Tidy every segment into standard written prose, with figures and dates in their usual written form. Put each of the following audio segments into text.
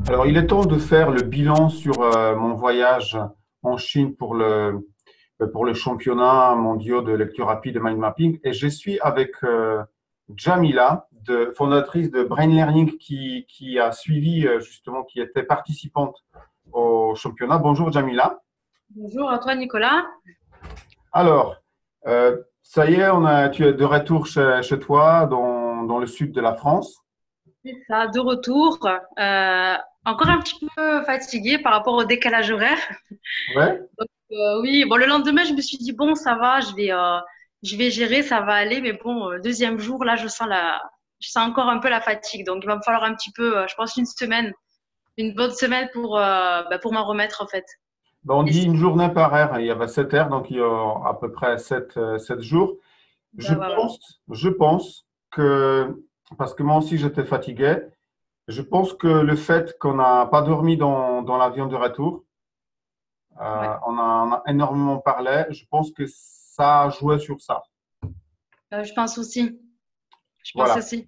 Alors, il est temps de faire le bilan sur mon voyage en Chine pour le championnat mondial de lecture rapide et mind mapping. Et je suis avec Jamila, fondatrice de Brain Learning, qui a suivi justement, qui était participante au championnat. Bonjour Jamila. Bonjour à toi Nicolas. Alors, ça y est, tu es de retour chez toi dans le sud de la France. C'est ça, de retour. Encore un petit peu fatiguée par rapport au décalage horaire. Ouais. Donc, oui, bon, le lendemain, je me suis dit, bon, ça va, je vais gérer, ça va aller. Mais bon, deuxième jour, là, je sens encore un peu la fatigue. Donc, il va me falloir un petit peu, je pense, une bonne semaine pour m'en remettre, en fait. Ben, on Et dit une journée par heure. Il y avait 7 heures, donc il y a à peu près 7 jours. ouais, ouais, ouais. Je pense que, parce que moi aussi j'étais fatigué, je pense que le fait qu'on n'a pas dormi dans l'avion de retour, Ouais. on a énormément parlé, je pense que ça a joué sur ça. Je pense aussi. Je pense Voilà. aussi.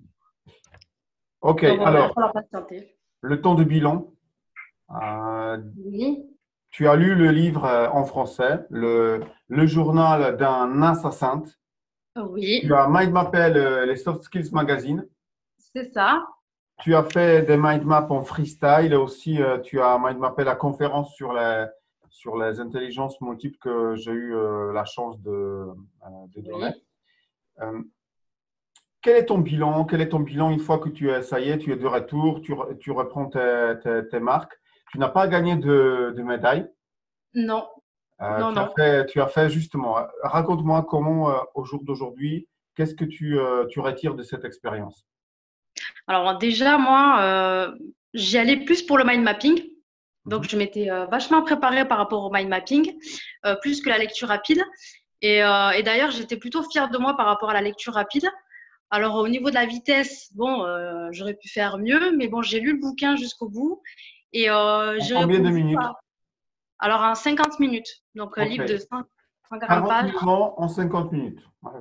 OK, Donc, bon, il va alors, falloir patienter. le temps de bilan. Euh, Oui. Tu as lu le livre en français, le journal d'un assassin. Tu Oui, as Mind Mappé, les Soft Skills Magazine. c'est ça. Tu as fait des mind maps en freestyle et aussi tu as mind mappé la conférence sur les intelligences multiples que j'ai eu la chance de donner. Oui. Euh, Quel est ton bilan? Quel est ton bilan une fois que ça y est, tu es de retour, tu reprends tes marques. Tu n'as pas gagné de médaille. Non, non, non. Tu as fait justement. Raconte-moi comment au jour d'aujourd'hui, qu'est-ce que tu retires de cette expérience? Alors déjà, moi, j'y allais plus pour le mind mapping. Mhm. Donc, je m'étais vachement préparée par rapport au mind mapping, plus que la lecture rapide. Et d'ailleurs, j'étais plutôt fière de moi par rapport à la lecture rapide. Alors, au niveau de la vitesse, bon, j'aurais pu faire mieux, mais bon, j'ai lu le bouquin jusqu'au bout et En j'ai combien de répondu minutes? à… Alors, en 50 minutes, donc un livre de OK. 140 40 pages. mouvements en 50 minutes. Ouais,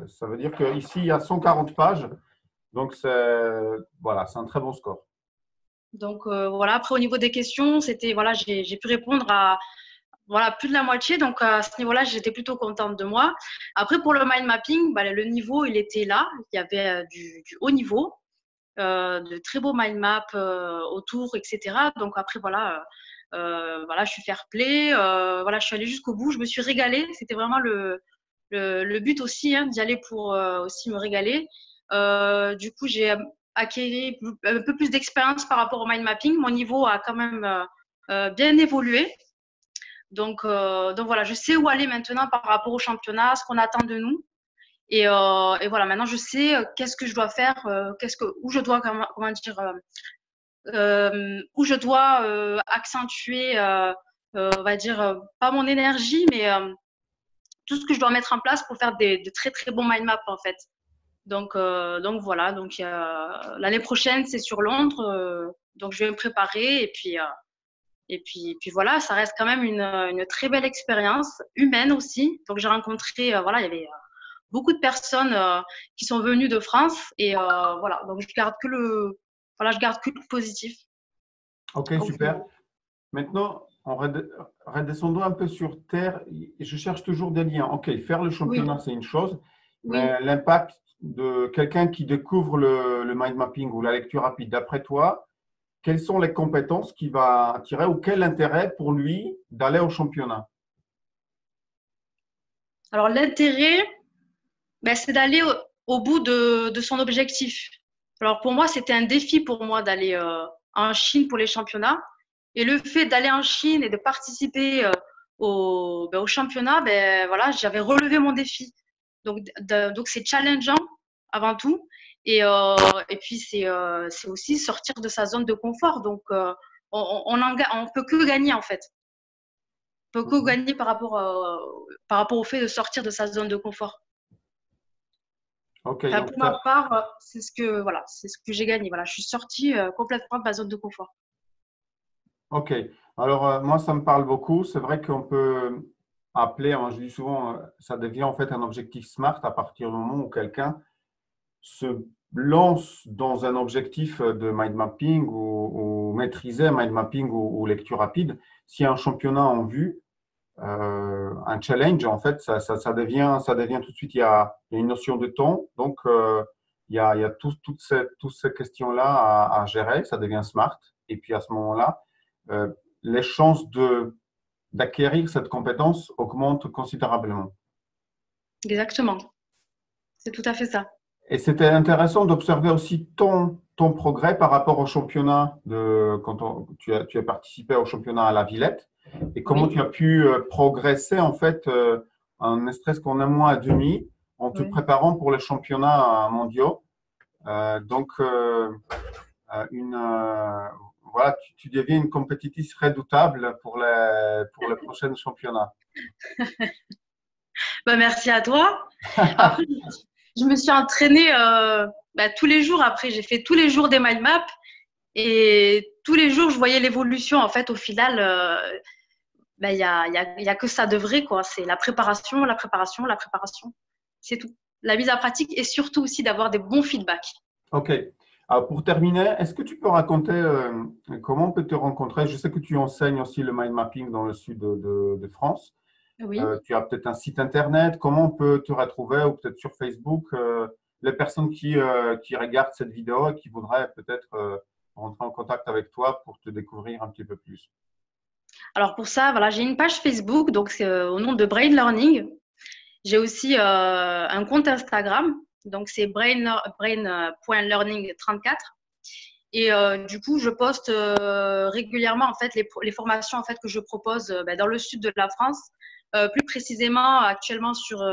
ça veut dire qu'ici, il y a 140 pages. Donc, voilà, c'est un très bon score. Donc, voilà. Après, au niveau des questions, c'était, voilà, j'ai pu répondre à… Voilà, plus de la moitié. Donc, à ce niveau-là, j'étais plutôt contente de moi. Après, pour le mind mapping, bah, le niveau, il était là. Il y avait du haut niveau, de très beaux mind maps autour, etc. Donc, après, voilà, voilà, je suis fair play. Voilà, je suis allée jusqu'au bout. Je me suis régalée. C'était vraiment le but aussi, hein, d'y aller pour aussi me régaler. Du coup, j'ai acquis un peu plus d'expérience par rapport au mind mapping. Mon niveau a quand même bien évolué. Donc voilà, je sais où aller maintenant par rapport au championnat, ce qu'on attend de nous. Et voilà, maintenant je sais qu'est-ce que je dois faire, où je dois, comment dire, où je dois accentuer, on va dire, pas mon énergie, mais tout ce que je dois mettre en place pour faire de très très bons mind maps en fait. Donc voilà, donc l'année prochaine c'est sur Londres, donc je vais me préparer et puis voilà, ça reste quand même une très belle expérience humaine aussi. Donc j'ai rencontré, voilà, il y avait beaucoup de personnes qui sont venues de France et voilà, donc je garde que le positif. OK, Au super. final. Maintenant, redescendons un peu sur terre. Je cherche toujours des liens. OK, faire le Oui, championnat, c'est une chose, oui. mais l'impact de quelqu'un qui découvre le mind mapping ou la lecture rapide, d'après toi, quelles sont les compétences qu'il va attirer ou quel intérêt pour lui d'aller au championnat? Alors l'intérêt, ben, c'est d'aller au bout de son objectif. Alors pour moi, c'était un défi pour moi d'aller en Chine pour les championnats. Et le fait d'aller en Chine et de participer au championnat, ben voilà, j'avais relevé mon défi. Donc c'est challengeant avant tout. Et puis c'est aussi sortir de sa zone de confort. Donc on peut que gagner en fait. On peut que Mhm. gagner par rapport au fait de sortir de sa zone de confort. OK, Enfin, donc pour ma part, c'est ce que j'ai gagné. Voilà, je suis sortie complètement de ma zone de confort. OK. Alors, moi, ça me parle beaucoup. C'est vrai qu'on peut. appelé, moi je dis souvent, ça devient en fait un objectif SMART à partir du moment où quelqu'un se lance dans un objectif de mind mapping ou maîtriser mind mapping ou lecture rapide. S'il y a un championnat en vue, un challenge, en fait, ça devient tout de suite, il y a une notion de temps. Donc, il y a toutes ces questions-là à gérer. Ça devient smart. Et puis, à ce moment-là, les chances d'acquérir cette compétence augmentent considérablement. Exactement. C'est tout à fait ça. Et c'était intéressant d'observer aussi ton progrès par rapport au championnat quand tu as participé au championnat à la Villette et comment Oui. tu as pu progresser en fait en ne serait-ce qu'en un mois et demi en te Oui. préparant pour les championnats mondiaux. Donc, voilà, tu deviens une compétitrice redoutable pour les prochains championnats. Bah, merci à toi. Après, je me suis entraînée tous les jours. Après, j'ai fait tous les jours des mind maps et tous les jours, je voyais l'évolution. En fait, au final, y a que ça de vrai, quoi. C'est la préparation, la préparation, la préparation. C'est tout. La mise en pratique et surtout aussi d'avoir des bons feedbacks. OK. Alors, pour terminer, est-ce que tu peux raconter comment on peut te rencontrer? Je sais que tu enseignes aussi le mind mapping dans le sud de France. Oui. Tu as peut-être un site internet. Comment on peut te retrouver ou peut-être sur Facebook les personnes qui regardent cette vidéo et qui voudraient peut-être rentrer en contact avec toi pour te découvrir un petit peu plus. Alors pour ça, voilà, j'ai une page Facebook, donc c'est au nom de Brain Learning. J'ai aussi un compte Instagram, donc c'est brain.learning34. Et du coup, je poste régulièrement en fait les formations en fait que je propose dans le sud de la France, plus précisément actuellement sur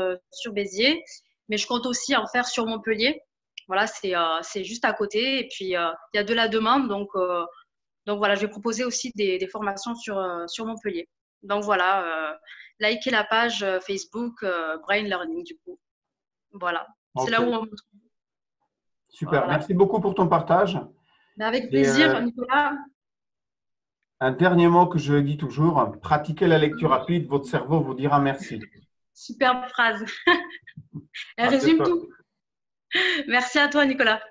Béziers, mais je compte aussi en faire sur Montpellier. Voilà, c'est juste à côté et puis il y a de la demande, donc voilà, je vais proposer aussi des formations sur Montpellier. Donc voilà, likez la page Facebook Brain Learning du coup. Voilà, c'est là où OK. on me trouve. Super. Voilà. Merci beaucoup pour ton partage. Mais avec Et plaisir, Nicolas. un dernier mot que je dis toujours, pratiquez la lecture rapide, votre cerveau vous dira merci. Superbe phrase. Elle À résume bientôt. tout. Merci à toi, Nicolas.